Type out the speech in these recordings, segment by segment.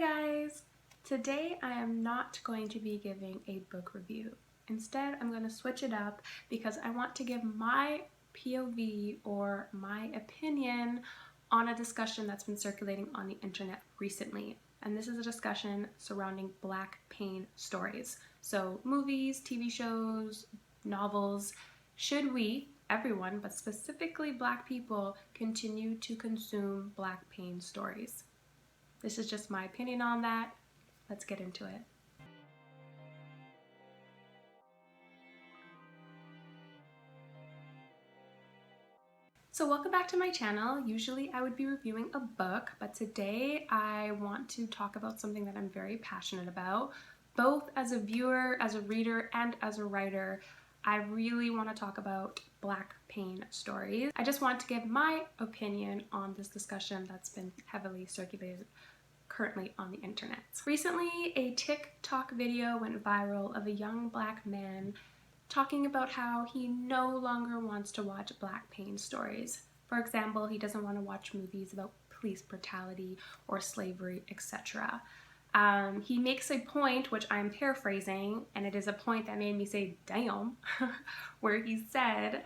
guys! Today I am not going to be giving a book review. Instead, I'm going to switch it up because I want to give my POV or my opinion on a discussion that's been circulating on the internet recently. And this is a discussion surrounding Black pain stories. So movies, TV shows, novels. Should we, everyone, but specifically Black people, continue to consume Black pain stories? This is just my opinion on that. Let's get into it. So welcome back to my channel. Usually I would be reviewing a book, but today I want to talk about something that I'm very passionate about. Both as a viewer, as a reader, and as a writer, I really want to talk about Black pain stories. I just want to give my opinion on this discussion that's been heavily circulated currently on the internet. Recently, a TikTok video went viral of a young Black man talking about how he no longer wants to watch Black pain stories. For example, he doesn't want to watch movies about police brutality or slavery, etc. He makes a point, which I'm paraphrasing, and it is a point that made me say, damn, where he said,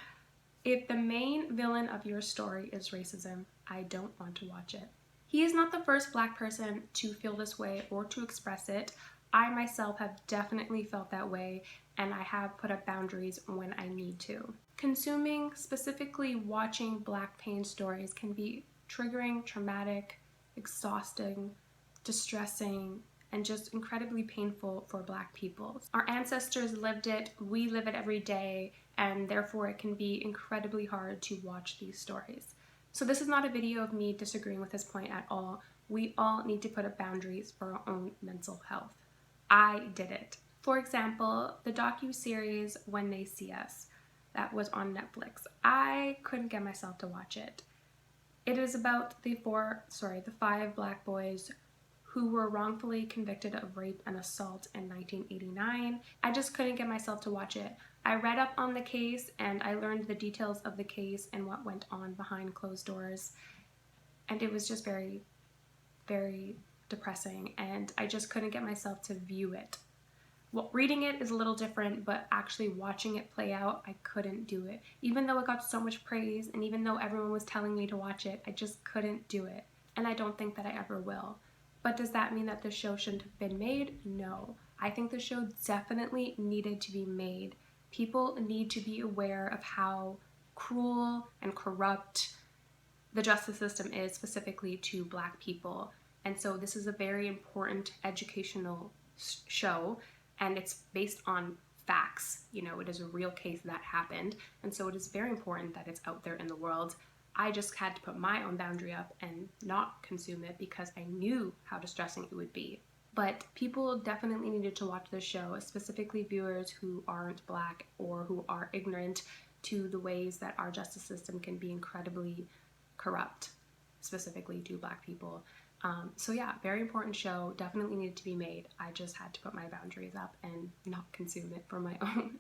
if the main villain of your story is racism, I don't want to watch it. He is not the first Black person to feel this way or to express it. I myself have definitely felt that way, and I have put up boundaries when I need to. Consuming, specifically watching Black pain stories, can be triggering, traumatic, exhausting, distressing, and just incredibly painful for Black people. Our ancestors lived it, we live it every day, and therefore it can be incredibly hard to watch these stories. So this is not a video of me disagreeing with his point at all. We all need to put up boundaries for our own mental health. I did it. For example, the docu-series When They See Us, that was on Netflix. I couldn't get myself to watch it. It is about the five Black boys who were wrongfully convicted of rape and assault in 1989. I just couldn't get myself to watch it. I read up on the case and I learned the details of the case and what went on behind closed doors. And it was just very, very depressing, and I just couldn't get myself to view it. Well, reading it is a little different, but actually watching it play out, I couldn't do it. Even though it got so much praise, and even though everyone was telling me to watch it, I just couldn't do it. And I don't think that I ever will. But does that mean that the show shouldn't have been made? No. I think the show definitely needed to be made. People need to be aware of how cruel and corrupt the justice system is, specifically to Black people. And so this is a very important educational show, and it's based on facts. You know, it is a real case that happened, and so it is very important that it's out there in the world. I just had to put my own boundary up and not consume it because I knew how distressing it would be. But people definitely needed to watch this show, specifically viewers who aren't Black or who are ignorant to the ways that our justice system can be incredibly corrupt, specifically to Black people. So yeah, very important show, definitely needed to be made. I just had to put my boundaries up and not consume it for my own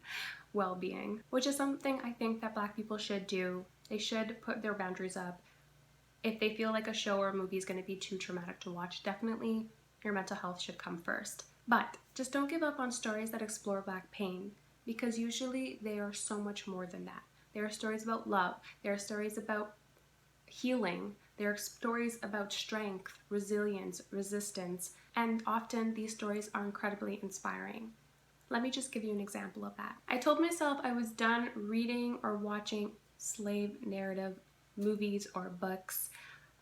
well-being, which is something I think that Black people should do. They should put their boundaries up. If they feel like a show or a movie is going to be too traumatic to watch, definitely your mental health should come first. But just don't give up on stories that explore Black pain, because usually they are so much more than that. There are stories about love, there are stories about healing, there are stories about strength, resilience, resistance, and often these stories are incredibly inspiring. Let me just give you an example of that. I told myself I was done reading or watching slave narrative movies or books.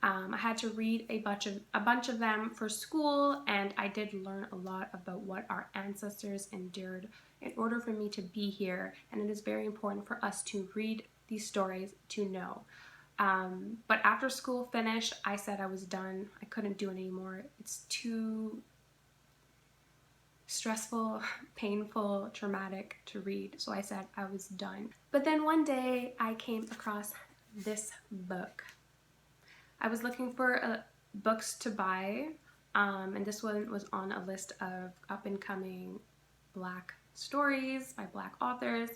I had to read a bunch of them for school, and I did learn a lot about what our ancestors endured in order for me to be here, and it is very important for us to read these stories to know. But after school finished, I said I was done. I couldn't do it anymore. It's too stressful, painful, traumatic to read. So I said I was done. But then one day I came across this book. I was looking for books to buy, and this one was on a list of up-and-coming Black stories by Black authors.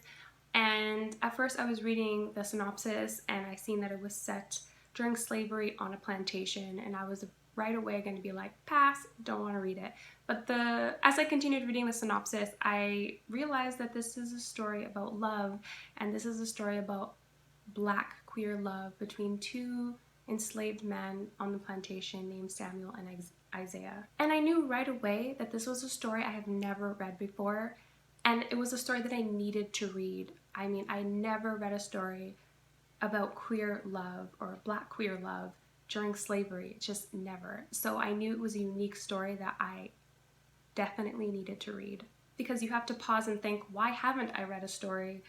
And at first I was reading the synopsis, and I seen that it was set during slavery on a plantation, and I was right away going to be like, pass, don't want to read it. But as I continued reading the synopsis, I realized that this is a story about love, and this is a story about Black queer love between two enslaved men on the plantation named Samuel and Isaiah. And I knew right away that this was a story I have never read before, and it was a story that I needed to read. I mean, I never read a story about queer love or Black queer love during slavery, just never. So I knew it was a unique story that I definitely needed to read. Because you have to pause and think, why haven't I read a story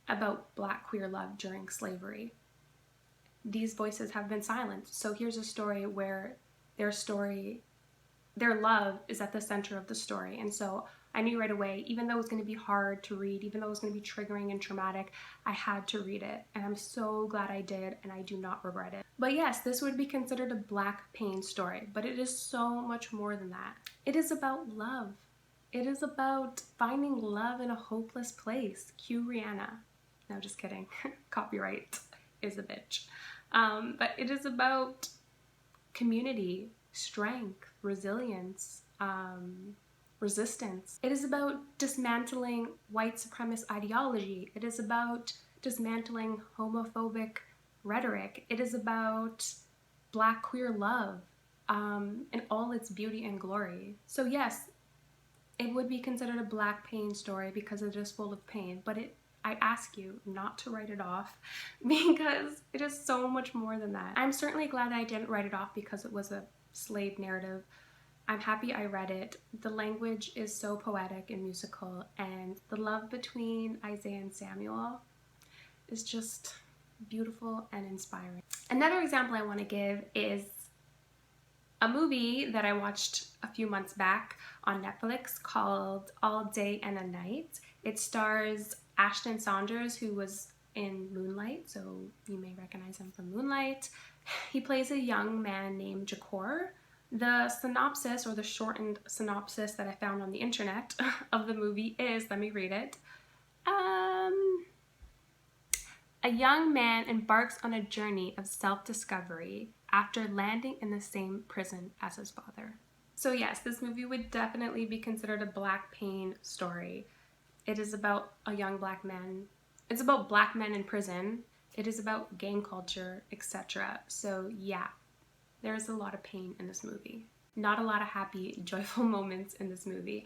about Black queer love during slavery? These voices have been silenced. So here's a story where their love is at the center of the story. And so I knew right away, even though it was going to be hard to read, even though it was going to be triggering and traumatic, I had to read it. And I'm so glad I did, and I do not regret it. But yes, this would be considered a Black pain story, but it is so much more than that. It is about love. It is about finding love in a hopeless place. Cue Rihanna. No, just kidding. Copyright is a bitch. But it is about community, strength, resilience, resistance. It is about dismantling white supremacist ideology. It is about dismantling homophobic rhetoric. It is about Black queer love in all its beauty and glory. So yes, it would be considered a Black pain story because it is full of pain, but I ask you not to write it off because it is so much more than that. I'm certainly glad I didn't write it off because it was a slave narrative. I'm happy I read it. The language is so poetic and musical, and the love between Isaiah and Samuel is just beautiful and inspiring. Another example I want to give is a movie that I watched a few months back on Netflix called All Day and a Night. It stars Ashton Saunders, who was in Moonlight, so you may recognize him from Moonlight. He plays a young man named Jakor. The synopsis, or the shortened synopsis that I found on the internet of the movie is, let me read it. A young man embarks on a journey of self-discovery after landing in the same prison as his father. So yes, this movie would definitely be considered a Black pain story. It is about a young Black man. It's about Black men in prison. It is about gang culture, etc. So yeah, there's a lot of pain in this movie. Not a lot of happy, joyful moments in this movie.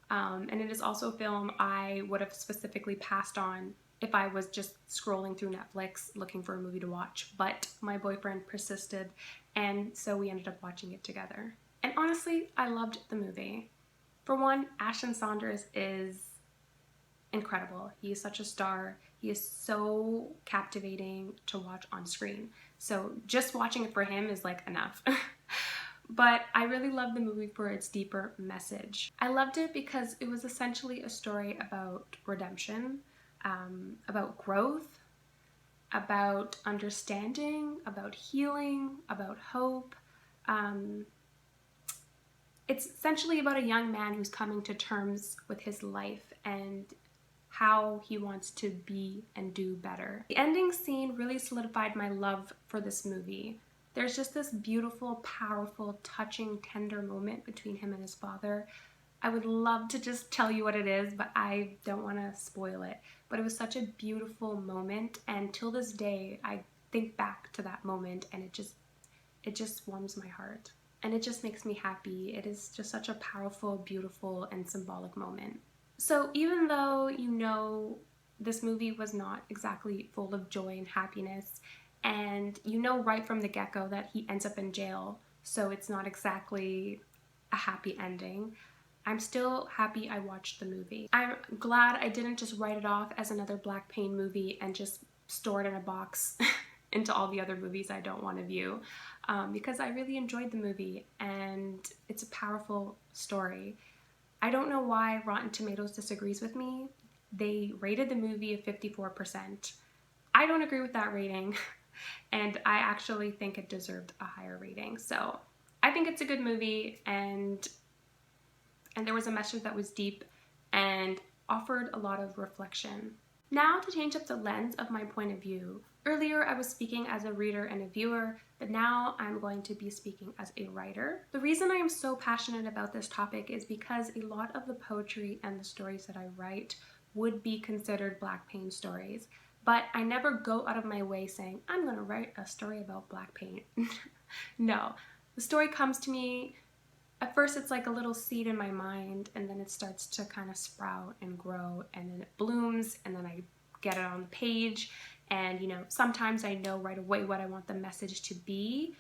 And it is also a film I would have specifically passed on if I was just scrolling through Netflix looking for a movie to watch. But my boyfriend persisted, and so we ended up watching it together. And honestly, I loved the movie. For one, Ashton Saunders is incredible. He is such a star. He is so captivating to watch on screen. So just watching it for him is like enough. But I really loved the movie for its deeper message. I loved it because it was essentially a story about redemption, about growth, about understanding, about healing, about hope. It's essentially about a young man who's coming to terms with his life and how he wants to be and do better. The ending scene really solidified my love for this movie. There's just this beautiful, powerful, touching, tender moment between him and his father. I would love to just tell you what it is, but I don't want to spoil it. But it was such a beautiful moment, and till this day, I think back to that moment, and it just warms my heart. And it just makes me happy. It is just such a powerful, beautiful, and symbolic moment. So even though you know this movie was not exactly full of joy and happiness, and you know right from the get-go that he ends up in jail, so it's not exactly a happy ending, I'm still happy I watched the movie. I'm glad I didn't just write it off as another Black pain movie and just store it in a box into all the other movies I don't want to view, because I really enjoyed the movie and it's a powerful story. I don't know why Rotten Tomatoes disagrees with me. They rated the movie a 54%. I don't agree with that rating, and I actually think it deserved a higher rating. So I think it's a good movie, and there was a message that was deep and offered a lot of reflection. Now, to change up the lens of my point of view, Earlier, I was speaking as a reader and a viewer, but now I'm going to be speaking as a writer. The reason I am so passionate about this topic is because a lot of the poetry and the stories that I write would be considered Black pain stories, but I never go out of my way saying, I'm going to write a story about Black pain. No, the story comes to me. At first it's like a little seed in my mind, and then it starts to kind of sprout and grow, and then it blooms, and then I get it on the page. And sometimes I know right away what I want the message to be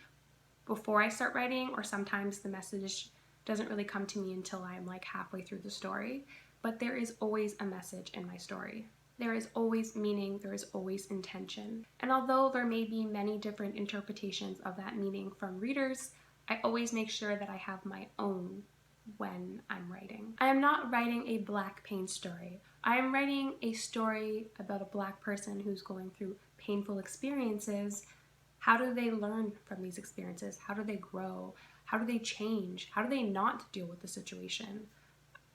before I start writing, or sometimes the message doesn't really come to me until I'm like halfway through the story. But there is always a message in my story. There is always meaning, there is always intention. And although there may be many different interpretations of that meaning from readers, I always make sure that I have my own when I'm writing. I am not writing a Black pain story. I am writing a story about a Black person who's going through painful experiences. How do they learn from these experiences? How do they grow? How do they change? How do they not deal with the situation?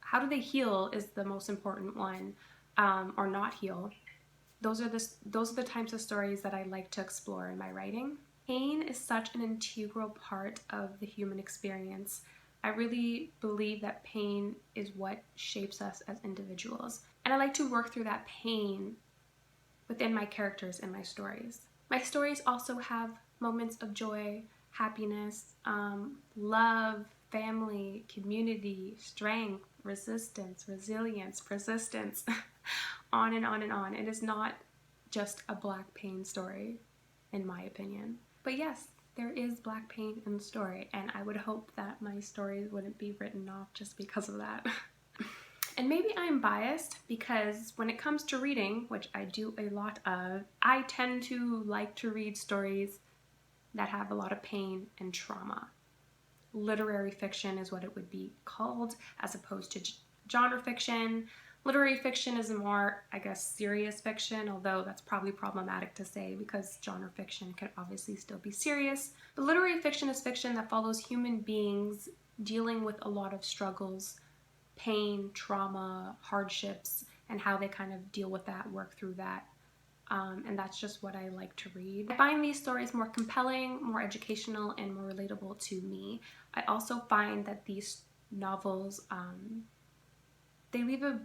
How do they heal is the most important one, or not heal. Those are the types of stories that I like to explore in my writing. Pain is such an integral part of the human experience. I really believe that pain is what shapes us as individuals. And I like to work through that pain within my characters in my stories. My stories also have moments of joy, happiness, love, family, community, strength, resistance, resilience, persistence, on and on and on. It is not just a Black pain story, in my opinion. But yes, there is Black pain in the story, and I would hope that my stories wouldn't be written off just because of that. And maybe I'm biased because when it comes to reading, which I do a lot of, I tend to like to read stories that have a lot of pain and trauma. Literary fiction is what it would be called, as opposed to genre fiction. Literary fiction is a more, I guess, serious fiction, although that's probably problematic to say because genre fiction can obviously still be serious. But literary fiction is fiction that follows human beings dealing with a lot of struggles, pain, trauma, hardships, and how they kind of deal with that, work through that. And that's just what I like to read. I find these stories more compelling, more educational, and more relatable to me. I also find that these novels, they leave a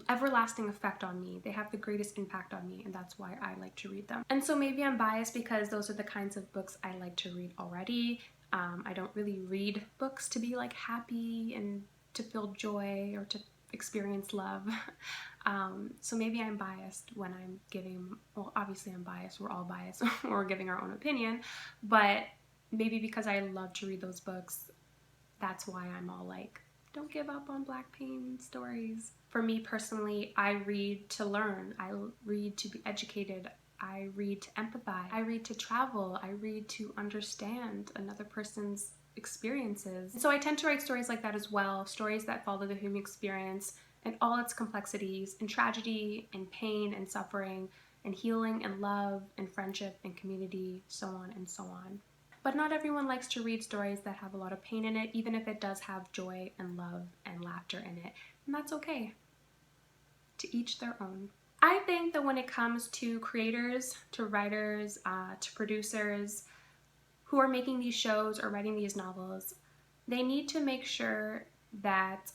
everlasting effect on me. They have the greatest impact on me, and that's why I like to read them. And so maybe I'm biased because those are the kinds of books I like to read already. I don't really read books to be like happy and to feel joy or to experience love. So maybe I'm biased when I'm giving, well, obviously I'm biased, we're all biased, we're giving our own opinion, but maybe because I love to read those books, that's why I'm all like, don't give up on Black pain stories. For me personally, I read to learn, I read to be educated, I read to empathize, I read to travel, I read to understand another person's experiences. And so I tend to write stories like that as well, stories that follow the human experience and all its complexities, and tragedy and pain and suffering and healing and love and friendship and community, so on and so on. But not everyone likes to read stories that have a lot of pain in it, even if it does have joy and love and laughter in it. And that's okay. To each their own. I think that when it comes to creators, to writers, to producers who are making these shows or writing these novels, they need to make sure that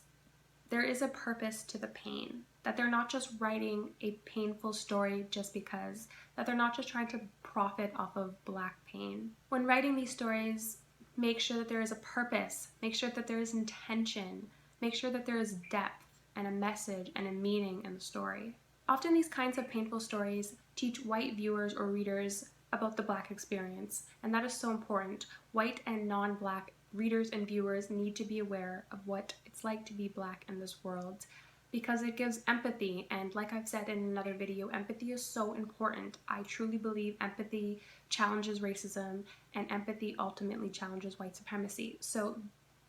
there is a purpose to the pain, that they're not just writing a painful story just because, that they're not just trying to profit off of Black pain. When writing these stories, make sure that there is a purpose, make sure that there is intention, make sure that there is depth and a message and a meaning in the story. Often these kinds of painful stories teach white viewers or readers about the Black experience, and that is so important. White and non-Black readers and viewers need to be aware of what it's like to be Black in this world, because it gives empathy, and like I've said in another video, empathy is so important. I truly believe empathy challenges racism, and empathy ultimately challenges white supremacy. So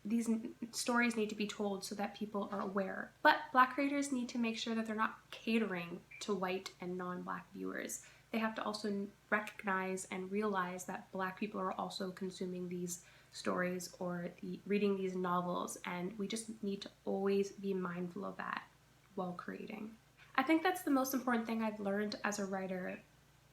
these stories need to be told so that people are aware. But Black creators need to make sure that they're not catering to white and non-Black viewers. They have to also recognize and realize that Black people are also consuming these stories or reading these novels, and we just need to always be mindful of that while creating. I think that's the most important thing I've learned as a writer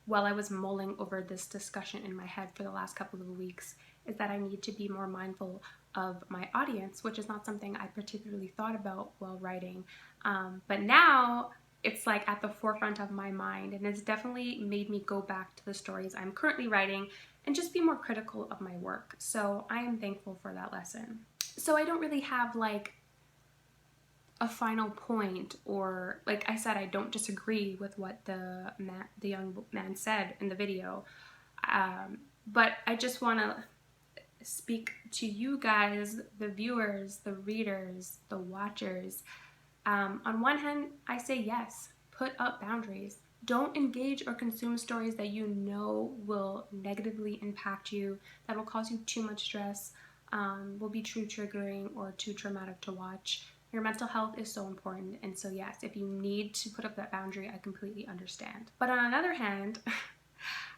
while I was mulling over this discussion in my head for the last couple of weeks, is that I need to be more mindful of my audience, which is not something I particularly thought about while writing. But now it's like at the forefront of my mind, and it's definitely made me go back to the stories I'm currently writing and just be more critical of my work. So I am thankful for that lesson. So I don't really have like a final point, or like I said, I don't disagree with what the young man said in the video, but I just want to speak to you guys, the viewers, the readers, the watchers. On one hand, I say yes, put up boundaries. Don't engage or consume stories that you know will negatively impact you, that will cause you too much stress, will be too triggering or too traumatic to watch. Your mental health is so important, and so yes, if you need to put up that boundary, I completely understand. But on another hand,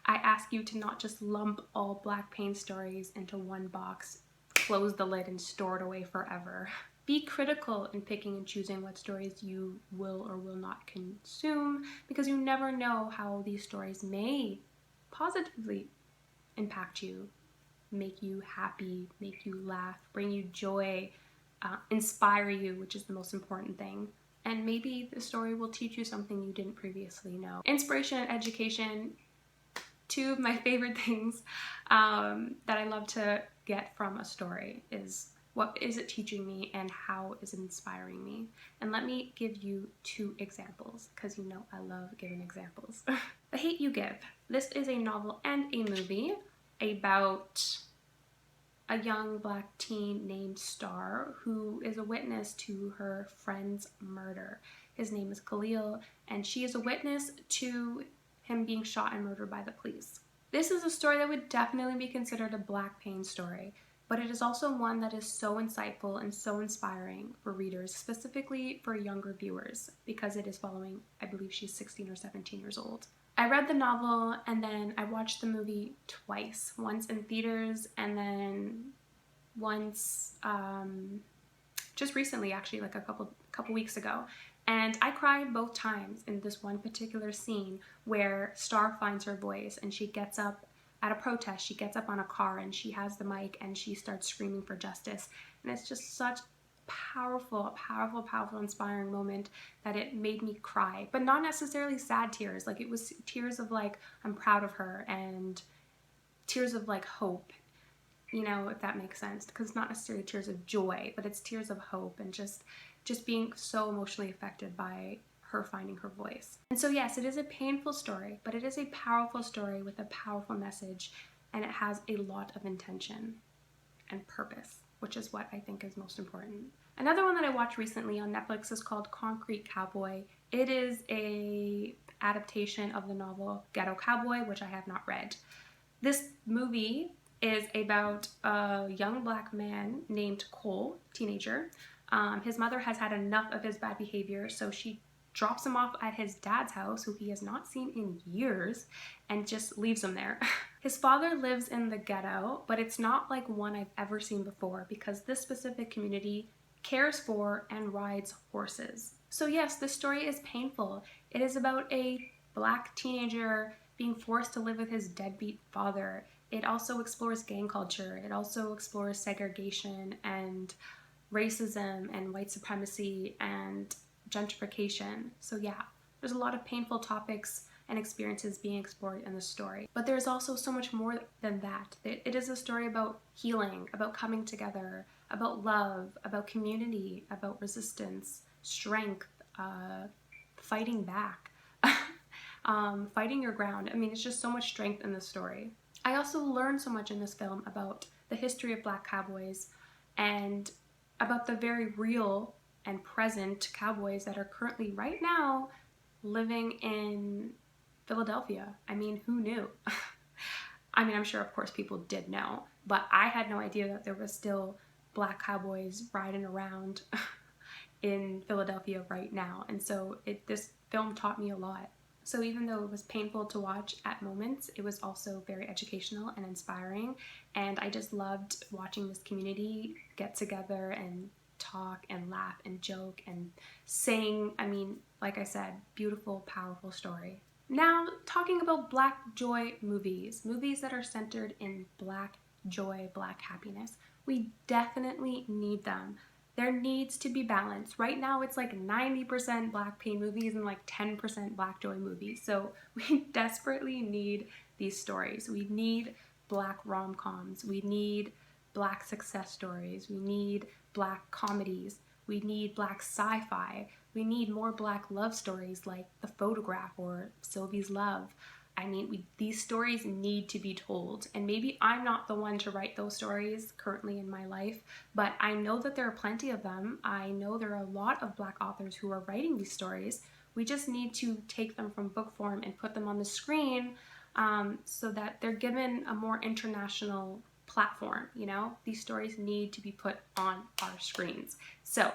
I ask you to not just lump all black pain stories into one box, close the lid, and store it away forever. Be critical in picking and choosing what stories you will or will not consume, because you never know how these stories may positively impact you, make you happy, make you laugh, bring you joy, inspire you, which is the most important thing. And maybe the story will teach you something you didn't previously know. Inspiration and education, two of my favorite things that I love to get from a story is what is it teaching me and how is it inspiring me. And let me give you two examples, because you know I love giving examples. The Hate U Give. This is a novel and a movie about a young black teen named Star who is a witness to her friend's murder. His name is Khalil, and she is a witness to him being shot and murdered by the police. This is a story that would definitely be considered a black pain story, but it is also one that is so insightful and so inspiring for readers, specifically for younger viewers, because it is following, I believe she's 16 or 17 years old. I read the novel and then I watched the movie twice, once in theaters and then once just recently, actually, like a couple weeks ago. And I cried both times in this one particular scene where Star finds her voice and she gets up at a protest. She gets up on a car and she has the mic and she starts screaming for justice. And it's just such powerful, inspiring moment that it made me cry, but not necessarily sad tears. Like, it was tears of like, I'm proud of her, and tears of like hope, you know, if that makes sense, because it's not necessarily tears of joy, but it's tears of hope and just being so emotionally affected by her finding her voice. And so yes, it is a painful story, but it is a powerful story with a powerful message, and it has a lot of intention and purpose, which is what I think is most important. Another one that I watched recently on Netflix is called Concrete Cowboy. It is a adaptation of the novel Ghetto Cowboy, which I have not read. This movie is about a young black man named Cole, teenager. His mother has had enough of his bad behavior, so she drops him off at his dad's house, who he has not seen in years, and just leaves him there. His father lives in the ghetto, but it's not like one I've ever seen before, because this specific community cares for and rides horses. So yes, this story is painful. It is about a black teenager being forced to live with his deadbeat father. It also explores gang culture. It also explores segregation and racism and white supremacy and gentrification. So yeah, there's a lot of painful topics and experiences being explored in the story. But there's also so much more than that. It is a story about healing, about coming together, about love, about community, about resistance, strength, fighting back, fighting your ground. I mean, it's just so much strength in the story. I also learned so much in this film about the history of black cowboys and about the very real and present cowboys that are currently right now living in Philadelphia. I mean, who knew? I mean, I'm sure of course people did know, but I had no idea that there was still black cowboys riding around in Philadelphia right now. And so this film taught me a lot. So even though it was painful to watch at moments, it was also very educational and inspiring. And I just loved watching this community get together and talk and laugh and joke and sing. I mean, like I said, beautiful, powerful story. Now, talking about Black joy movies, movies that are centered in Black joy, Black happiness, we definitely need them. There needs to be balance. Right now, it's like 90% Black pain movies and like 10% Black joy movies. So we desperately need these stories. We need Black rom-coms. We need Black success stories. We need Black comedies. We need Black sci-fi. We need more Black love stories like The Photograph or Sylvie's Love. I mean, these stories need to be told. And maybe I'm not the one to write those stories currently in my life, but I know that there are plenty of them. I know there are a lot of Black authors who are writing these stories. We just need to take them from book form and put them on the screen so that they're given a more international platform. You know, these stories need to be put on our screens. So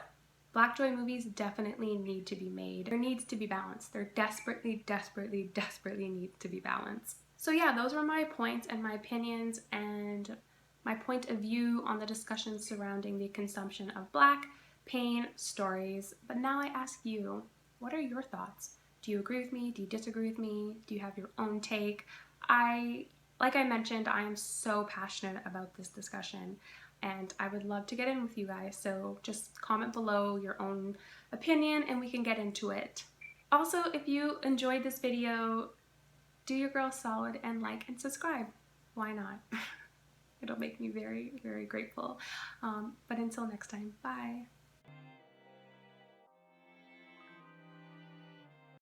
Black joy movies definitely need to be made. There needs to be balance. There desperately, desperately, desperately needs to be balance. So yeah, those were my points and my opinions and my point of view on the discussion surrounding the consumption of Black pain stories. But now I ask you, what are your thoughts? Do you agree with me? Do you disagree with me? Do you have your own take? Like I mentioned, I am so passionate about this discussion and I would love to get in with you guys. So just comment below your own opinion and we can get into it. Also, if you enjoyed this video, do your girl solid and like and subscribe. Why not? It'll make me very, very grateful. But until next time, bye.